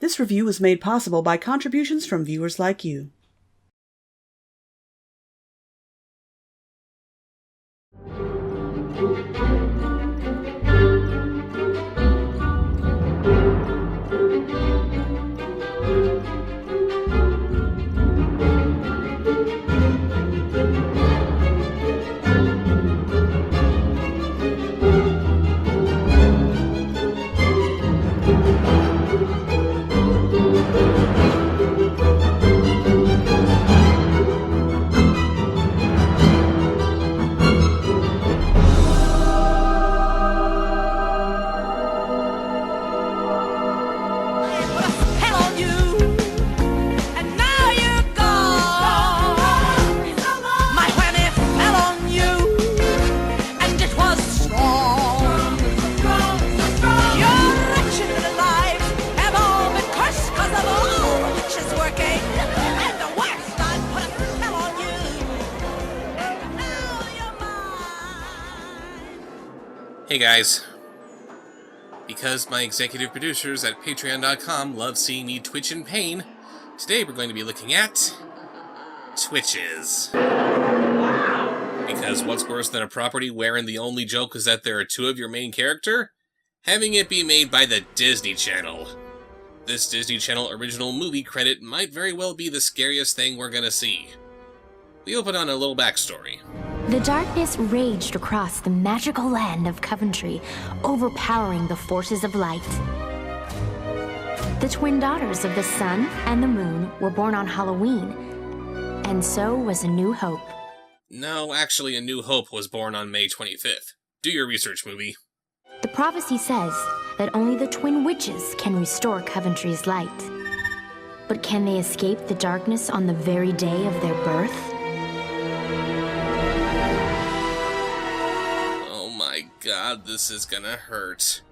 This review was made possible by contributions from viewers like you. Hey guys, because my executive producers at patreon.com love seeing me twitch in pain, today we're going to be looking at Twitches. Because what's worse than a property wherein the only joke is that there are two of your main character? Having it be made by the Disney Channel. This Disney Channel original movie credit might very well be the scariest thing we're gonna see. We open on a little backstory. The darkness raged across the magical land of Coventry, overpowering the forces of light. The twin daughters of the sun and the moon were born on Halloween, and so was A New Hope. No, actually, A New Hope was born on May 25th. Do your research, movie. The prophecy says that only the twin witches can restore Coventry's light. But can they escape the darkness on the very day of their birth? God, this is gonna hurt.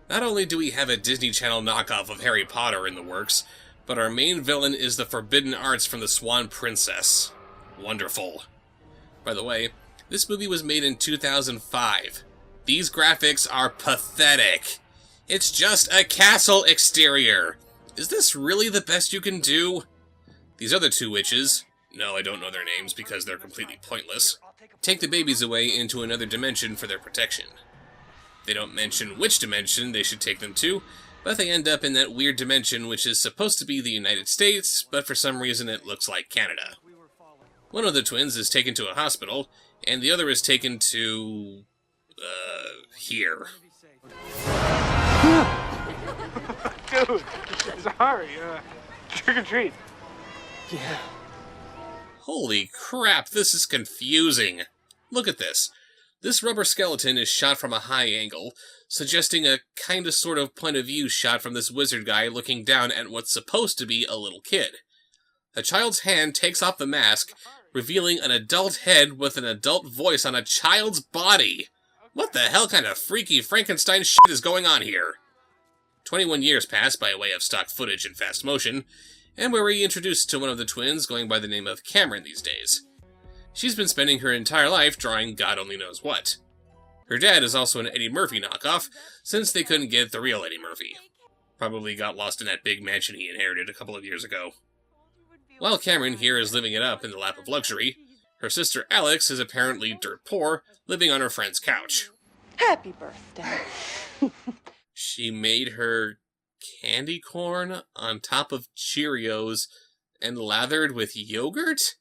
Not only do we have a Disney Channel knockoff of Harry Potter in the works, but our main villain is the forbidden arts from the Swan Princess. Wonderful. By the way, this movie was made in 2005. These graphics are pathetic. It's just a castle exterior. Is this really the best you can do? These other two witches, no, I don't know their names because they're completely pointless, take the babies away into another dimension for their protection. They don't mention which dimension they should take them to, but they end up in that weird dimension which is supposed to be the United States, but for some reason it looks like Canada. One of the twins is taken to a hospital, and the other is taken to... here. Dude, sorry, trick or treat. Yeah. Holy crap, this is confusing. Look at this. This rubber skeleton is shot from a high angle, suggesting a kinda sort of point of view shot from this wizard guy looking down at what's supposed to be a little kid. A child's hand takes off the mask, revealing an adult head with an adult voice on a child's body. What the hell kind of freaky Frankenstein shit is going on here? 21 years pass by way of stock footage in fast motion, and we're reintroduced to one of the twins going by the name of Cameron these days. She's been spending her entire life drawing God only knows what. Her dad is also an Eddie Murphy knockoff, since they couldn't get the real Eddie Murphy. Probably got lost in that big mansion he inherited a couple of years ago. While Cameron here is living it up in the lap of luxury, her sister Alex is apparently dirt poor, living on her friend's couch. Happy birthday. She made her candy corn on top of Cheerios and lathered with yogurt?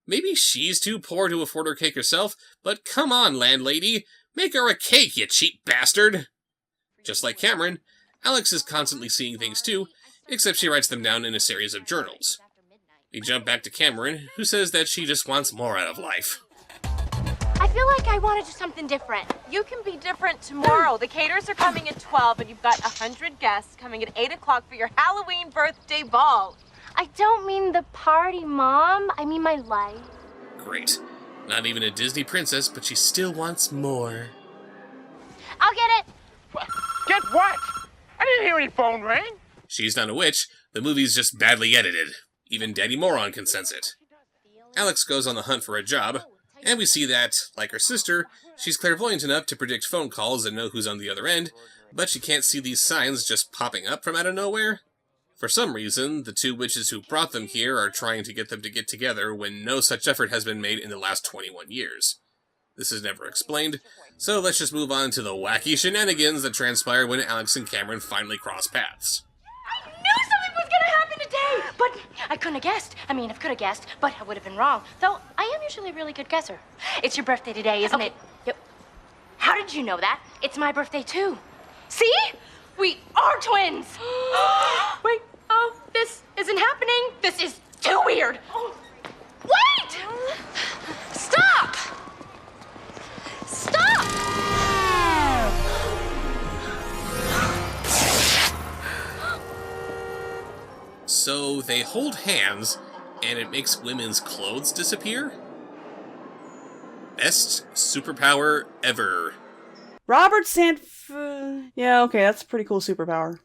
Maybe she's too poor to afford her cake herself, but come on, landlady, make her a cake, you cheap bastard! Just like Cameron, Alex is constantly seeing things too, except she writes them down in a series of journals. We jump back to Cameron, who says that she just wants more out of life. I feel like I want to do something different. You can be different tomorrow. The caterers are coming at 12, and you've got 100 guests coming at 8 o'clock for your Halloween birthday ball. I don't mean the party, Mom. I mean my life. Great. Not even a Disney princess, but she still wants more. I'll get it. Get what? I didn't hear any phone ring. She's not a witch. The movie's just badly edited. Even Daddy Moron can sense it. Alex goes on the hunt for a job, and we see that, like her sister, she's clairvoyant enough to predict phone calls and know who's on the other end, but she can't see these signs just popping up from out of nowhere. For some reason, the two witches who brought them here are trying to get them to get together when no such effort has been made in the last 21 years. This is never explained, so let's just move on to the wacky shenanigans that transpire when Alex and Cameron finally cross paths. I knew something was gonna happen today, but I couldn't have guessed. I mean, I could have guessed, but I would have been wrong. Though I am usually a really good guesser. It's your birthday today, isn't it? Yep. How did you know that? It's my birthday too. See? We are twins. Wait. Oh, this isn't happening. This is too weird. Oh. Wait! Stop! Stop! So they hold hands, and it makes women's clothes disappear? Best superpower ever. Robert yeah, okay, that's a pretty cool superpower.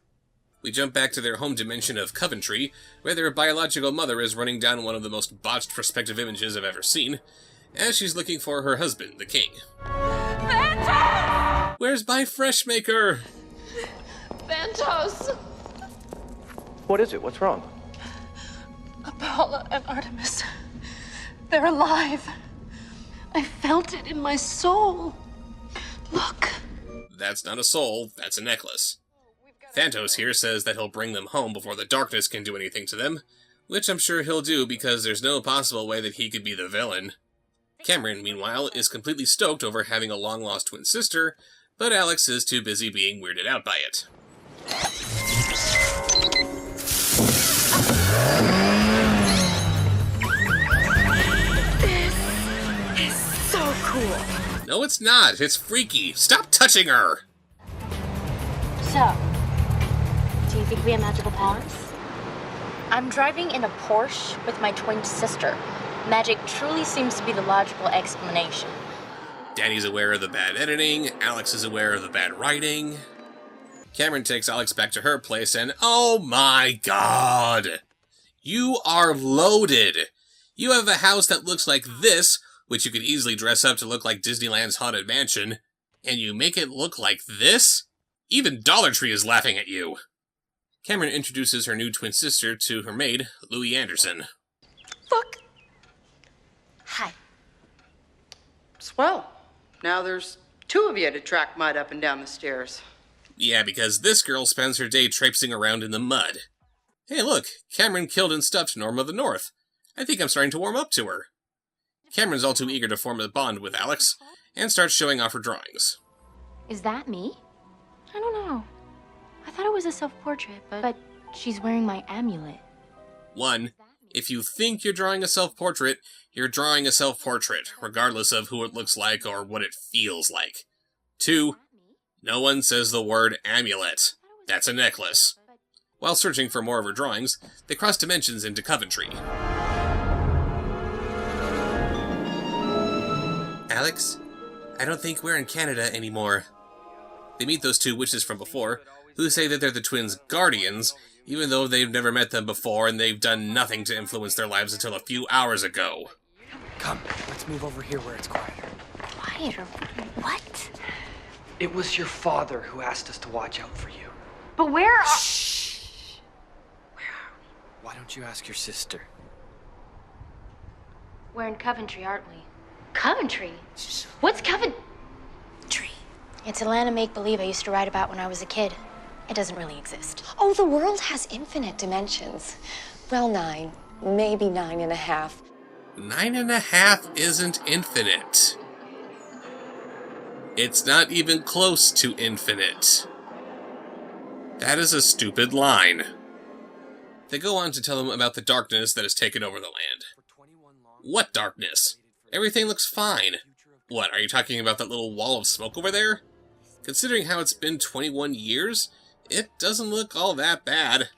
We jump back to their home dimension of Coventry, where their biological mother is running down one of the most botched perspective images I've ever seen, as she's looking for her husband, the king. Ventos! Where's my fresh maker? Ventos! What is it? What's wrong? Apollo and Artemis. They're alive. I felt it in my soul. Look. That's not a soul, that's a necklace. Thantos here says that he'll bring them home before the darkness can do anything to them, which I'm sure he'll do because there's no possible way that he could be the villain. Cameron, meanwhile, is completely stoked over having a long-lost twin sister, but Alex is too busy being weirded out by it. This is so cool. No, it's not. It's freaky. Stop touching her! So, do you think we have magical powers? I'm driving in a Porsche with my twin sister. Magic truly seems to be the logical explanation. Danny's aware of the bad editing, Alex is aware of the bad writing. Cameron takes Alex back to her place and, oh my god! You are loaded! You have a house that looks like this, which you could easily dress up to look like Disneyland's Haunted Mansion, and you make it look like this? Even Dollar Tree is laughing at you! Cameron introduces her new twin sister to her maid, Louie Anderson. Look! Hi. Swell. Now there's two of you to track mud up and down the stairs. Yeah, because this girl spends her day traipsing around in the mud. Hey look, Cameron killed and stuffed Norma of the North. I think I'm starting to warm up to her. Cameron's all too eager to form a bond with Alex, and starts showing off her drawings. Is that me? I don't know. I thought it was a self-portrait, but she's wearing my amulet. 1. If you think you're drawing a self-portrait, you're drawing a self-portrait, regardless of who it looks like or what it feels like. 2. No one says the word amulet. That's a necklace. While searching for more of her drawings, they cross dimensions into Coventry. Alex, I don't think we're in Canada anymore. They meet those two witches from before, who say that they're the twins' guardians, even though they've never met them before and they've done nothing to influence their lives until a few hours ago. Come, let's move over here where it's quieter. Quieter? What? It was your father who asked us to watch out for you. But where are... Shh! Where are we? Why don't you ask your sister? We're in Coventry, aren't we? Coventry? What's Coventry? It's a land of make-believe I used to write about when I was a kid. It doesn't really exist. Oh, the world has infinite dimensions. Well, 9, maybe 9.5. 9.5 isn't infinite. It's not even close to infinite. That is a stupid line. They go on to tell him about the darkness that has taken over the land. What darkness? Everything looks fine. What, are you talking about that little wall of smoke over there? Considering how it's been 21 years, it doesn't look all that bad.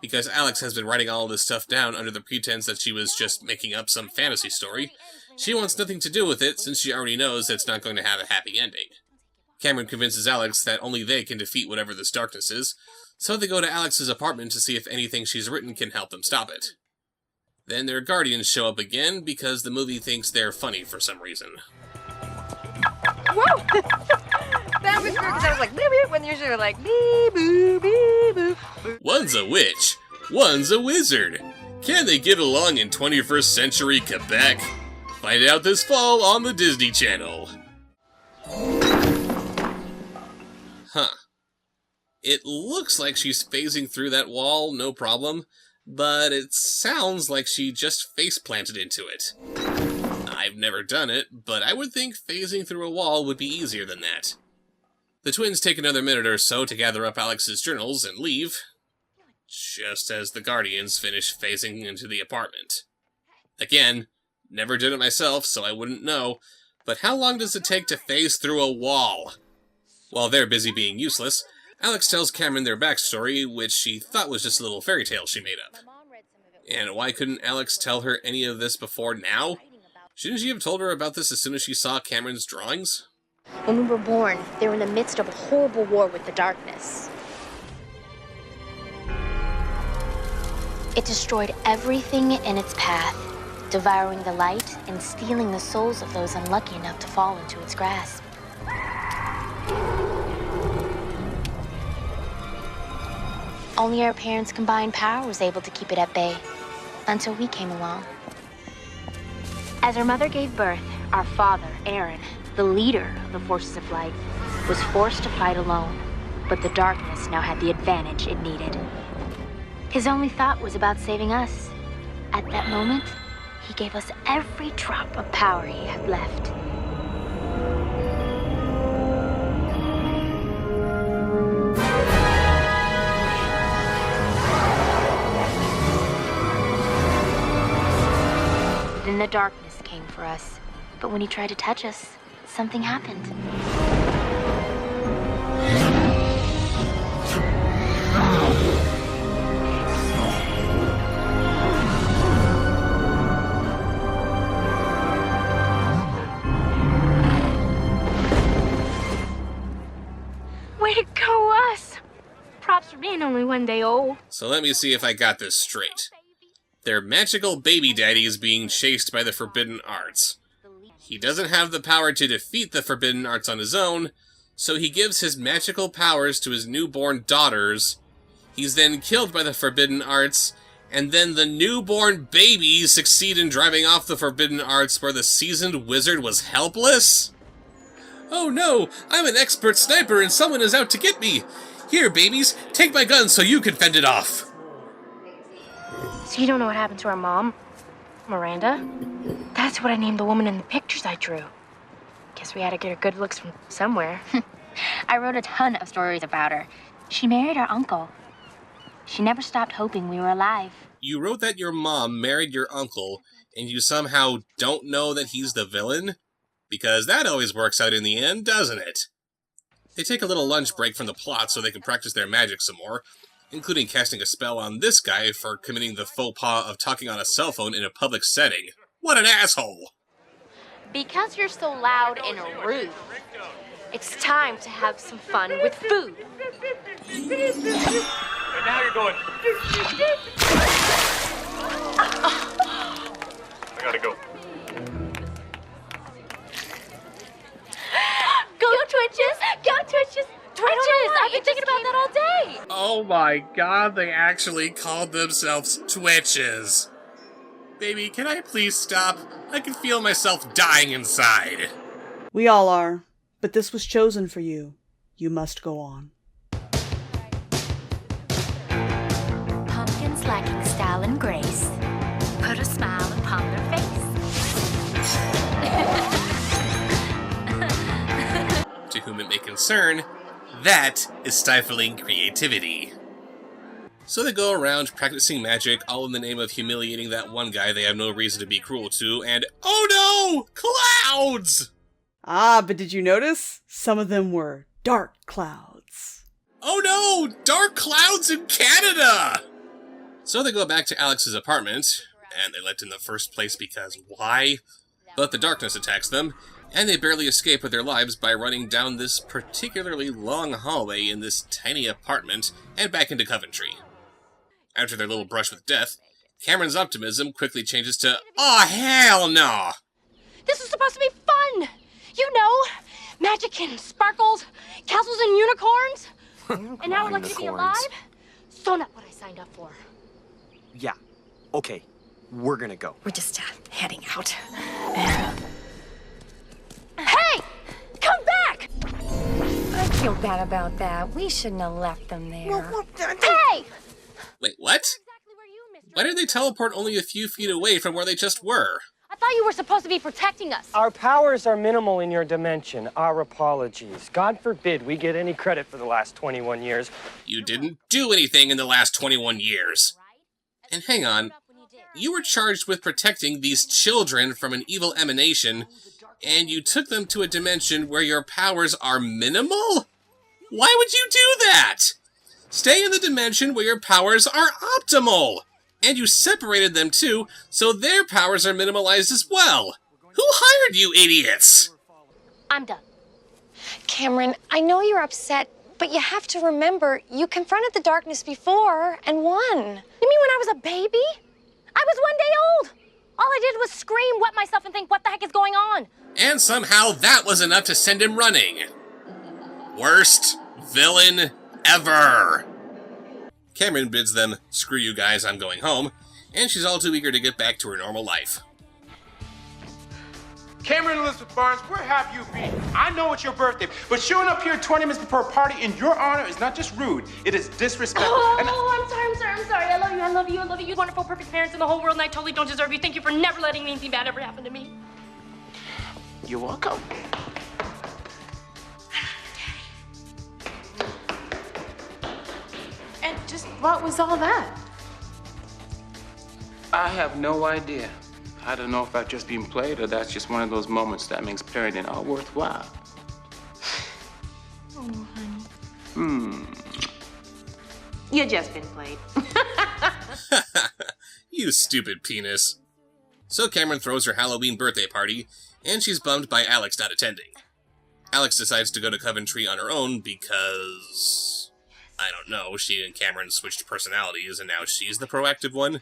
Because Alex has been writing all this stuff down under the pretense that she was just making up some fantasy story, she wants nothing to do with it since she already knows it's not going to have a happy ending. Cameron convinces Alex that only they can defeat whatever this darkness is, so they go to Alex's apartment to see if anything she's written can help them stop it. Then their guardians show up again because the movie thinks they're funny for some reason. Whoa! That was weird because I was like, beep, beep, when usually we're like, beep, boo, beep, boo. One's a witch, One's a wizard. Can they get along in 21st century Quebec? Find out this fall on the Disney Channel. Huh. It looks like she's phasing through that wall, no problem, but it sounds like she just face planted into it. I've never done it, but I would think phasing through a wall would be easier than that. The twins take another minute or so to gather up Alex's journals and leave, just as the Guardians finish phasing into the apartment. Again, never did it myself, so I wouldn't know, but how long does it take to phase through a wall? While they're busy being useless, Alex tells Cameron their backstory, which she thought was just a little fairy tale she made up. And why couldn't Alex tell her any of this before now? Shouldn't she have told her about this as soon as she saw Cameron's drawings? When we were born, they were in the midst of a horrible war with the darkness. It destroyed everything in its path, devouring the light and stealing the souls of those unlucky enough to fall into its grasp. Only our parents' combined power was able to keep it at bay, until we came along. As our mother gave birth, our father, Aaron, the leader of the forces of light, was forced to fight alone, but the darkness now had the advantage it needed. His only thought was about saving us. At that moment, he gave us every drop of power he had left. Then the darkness came for us, but when he tried to touch us, something happened. Way to go, us! Props for being only one day old. So let me see if I got this straight. Their magical baby daddy is being chased by the forbidden arts. He doesn't have the power to defeat the forbidden arts on his own, so he gives his magical powers to his newborn daughters. He's then killed by the forbidden arts, and then the newborn babies succeed in driving off the forbidden arts where the seasoned wizard was helpless? Oh no, I'm an expert sniper and someone is out to get me! Here, babies, take my gun so you can fend it off! So you don't know what happened to our mom? Miranda? That's what I named the woman in the pictures I drew. Guess we had to get her good looks from somewhere. I wrote a ton of stories about her. She married our uncle. She never stopped hoping we were alive. You wrote that your mom married your uncle, and you somehow don't know that he's the villain? Because that always works out in the end, doesn't it? They take a little lunch break from the plot so they can practice their magic some more, including casting a spell on this guy for committing the faux pas of talking on a cell phone in a public setting. What an asshole! Because you're so loud and rude, it's time to have some fun with food. And now you're going. I gotta go. Go Twitches! Go Twitches! Twitches! I've been thinking about that all day! Oh my god, they actually called themselves Twitches. Baby, can I please stop? I can feel myself dying inside. We all are, but this was chosen for you. You must go on. Pumpkins lacking style and grace put a smile upon their face. To whom it may concern, that is stifling creativity. So they go around practicing magic, all in the name of humiliating that one guy they have no reason to be cruel to, and oh no! Clouds! Ah, but did you notice? Some of them were dark clouds. Oh no! Dark clouds in Canada! So they go back to Alex's apartment, and they left in the first place because why? But the darkness attacks them, and they barely escape with their lives by running down this particularly long hallway in this tiny apartment and back into Coventry. After their little brush with death, Cameron's optimism quickly changes to, "Aw, hell no!" This is supposed to be fun! You know, magic and sparkles, castles and unicorns. And now we're lucky to be alive? So not what I signed up for. Yeah. Okay. We're gonna go. We're just heading out. Hey! Come back! I feel bad about that. We shouldn't have left them there. Hey! Wait, what? Why did they teleport only a few feet away from where they just were? I thought you were supposed to be protecting us. Our powers are minimal in your dimension. Our apologies. God forbid we get any credit for the last 21 years. You didn't do anything in the last 21 years. And hang on, you were charged with protecting these children from an evil emanation, and you took them to a dimension where your powers are minimal? Why would you do that? Stay in the dimension where your powers are optimal! And you separated them too, so their powers are minimalized as well. Who hired you idiots? I'm done. Cameron, I know you're upset, but you have to remember, you confronted the darkness before and won. You mean when I was a baby? I was 1 day old. All I did was scream, wet myself, and think, what the heck is going on? And somehow that was enough to send him running. Worst villain ever. Cameron bids them, screw you guys, I'm going home, and she's all too eager to get back to her normal life. Cameron Elizabeth Barnes, where have you been? I know it's your birthday, but showing up here 20 minutes before a party in your honor is not just rude, it is disrespectful. I'm sorry. I love you. You wonderful, perfect parents in the whole world, and I totally don't deserve you. Thank you for never letting anything bad ever happen to me. You're welcome. And just what was all that? I have no idea. I don't know if I've just been played or that's just one of those moments that makes parenting all worthwhile. Oh, honey. You just been played. You stupid penis. So Cameron throws her Halloween birthday party, and she's bummed by Alex not attending. Alex decides to go to Coventry on her own because... I don't know, she and Cameron switched personalities, and now she's the proactive one.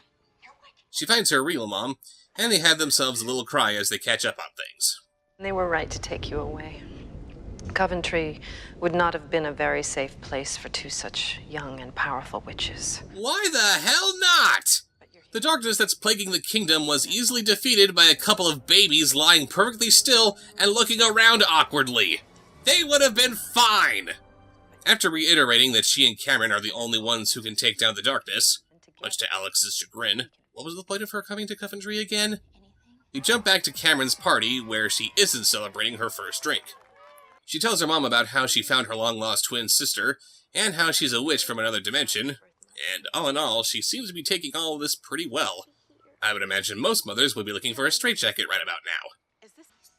She finds her real mom, and they have themselves a little cry as they catch up on things. They were right to take you away. Coventry would not have been a very safe place for two such young and powerful witches. Why the hell not? The darkness that's plaguing the kingdom was easily defeated by a couple of babies lying perfectly still and looking around awkwardly. They would have been fine! After reiterating that she and Cameron are the only ones who can take down the darkness, much to Alex's chagrin, what was the point of her coming to Coventry again? We jump back to Cameron's party, where she isn't celebrating her first drink. She tells her mom about how she found her long-lost twin sister, and how she's a witch from another dimension, and all in all, she seems to be taking all of this pretty well. I would imagine most mothers would be looking for a straitjacket right about now.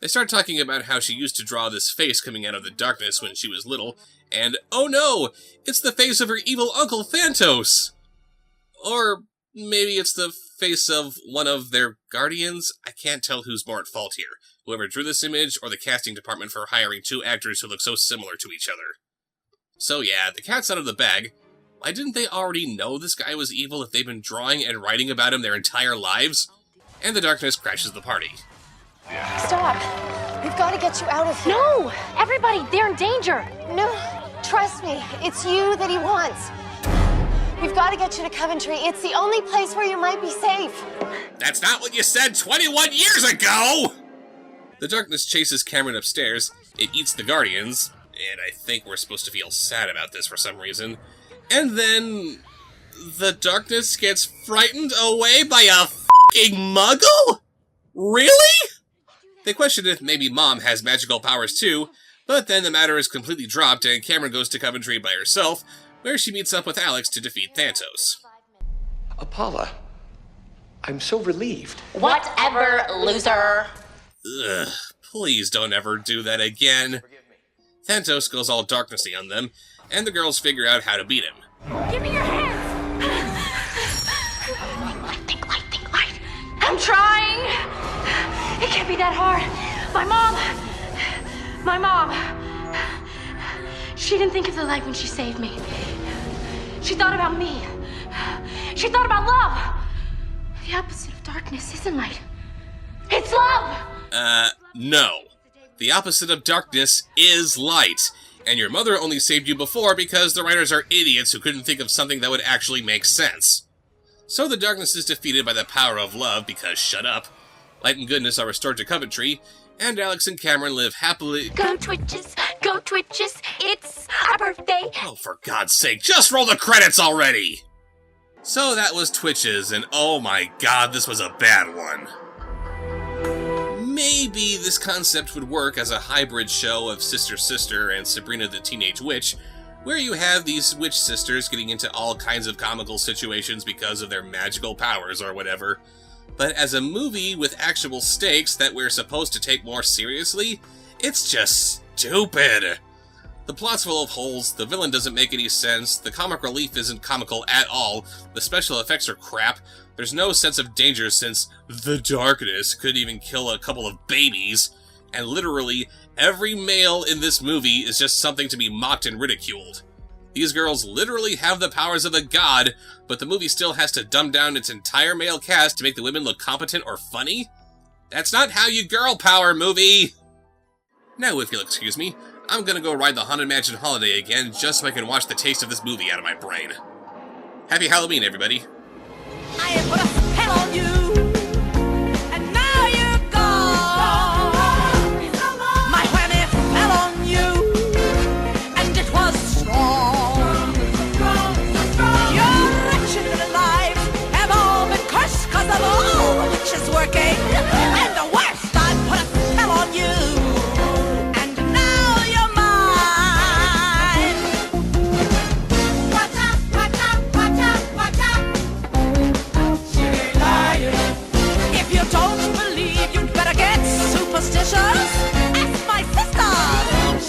They start talking about how she used to draw this face coming out of the darkness when she was little, and oh no, it's the face of her evil uncle Thantos! Or maybe it's the face of one of their guardians? I can't tell who's more at fault here. Whoever drew this image, or the casting department for hiring two actors who look so similar to each other. So yeah, the cat's out of the bag. Why didn't they already know this guy was evil if they've been drawing and writing about him their entire lives? And the darkness crashes the party. Stop. We've got to get you out of here. No! Everybody, they're in danger. No, trust me. It's you that he wants. We've got to get you to Coventry. It's the only place where you might be safe. That's not what you said 21 years ago! The darkness chases Cameron upstairs, it eats the guardians, and I think we're supposed to feel sad about this for some reason, and then... the darkness gets frightened away by a f***ing muggle? Really? They question if maybe Mom has magical powers too, but then the matter is completely dropped and Cameron goes to Coventry by herself, where she meets up with Alex to defeat Thantos. Paula, I'm so relieved. Whatever, loser. Ugh, please don't ever do that again. Thantos goes all darknessy on them, and the girls figure out how to beat him. Give me your hands! Think light. I'm trying! It can't be that hard. My mom, she didn't think of the light when she saved me. She thought about me. She thought about love. The opposite of darkness isn't light. It's love! No. The opposite of darkness is light. And your mother only saved you before because the writers are idiots who couldn't think of something that would actually make sense. So the darkness is defeated by the power of love, because shut up. Light and goodness are restored to Coventry, and Alex and Cameron live happily— Go Twitches, it's our birthday. Oh, for God's sake, just roll the credits already! So that was Twitches, and oh my god, this was a bad one. Maybe this concept would work as a hybrid show of Sister Sister and Sabrina the Teenage Witch, where you have these witch sisters getting into all kinds of comical situations because of their magical powers or whatever. But as a movie with actual stakes that we're supposed to take more seriously, it's just stupid. The plot's full of holes, the villain doesn't make any sense, the comic relief isn't comical at all, the special effects are crap, there's no sense of danger since the darkness could even kill a couple of babies, and literally every male in this movie is just something to be mocked and ridiculed. These girls literally have the powers of a god, but the movie still has to dumb down its entire male cast to make the women look competent or funny? That's not how you girl power, movie! Now, if you'll excuse me, I'm gonna go ride the Haunted Mansion Holiday again just so I can wash the taste of this movie out of my brain. Happy Halloween, everybody. I put a spell on you, and now you're gone. My whammy fell on you, and it was strong. Your wretched lives have all been cursed because of all the witches working, and the worst, I put a spell on you. Superstitious? Ask my sister!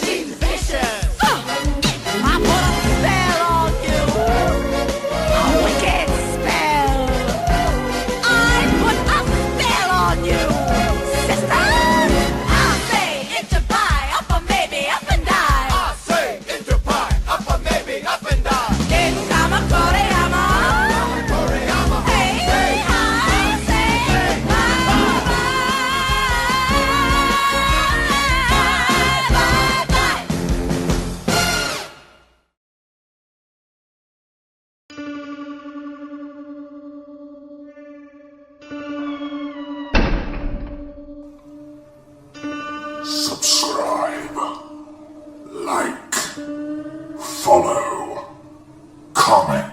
She's vicious! I put a spell on you! A wicked spell! I put a spell on you! Sister! I say into pie, up a maybe, up and die! I say into pie, up a maybe, up and die! In Kama Koreyama! Hey, hey, I say bye! Subscribe, like, follow, comment.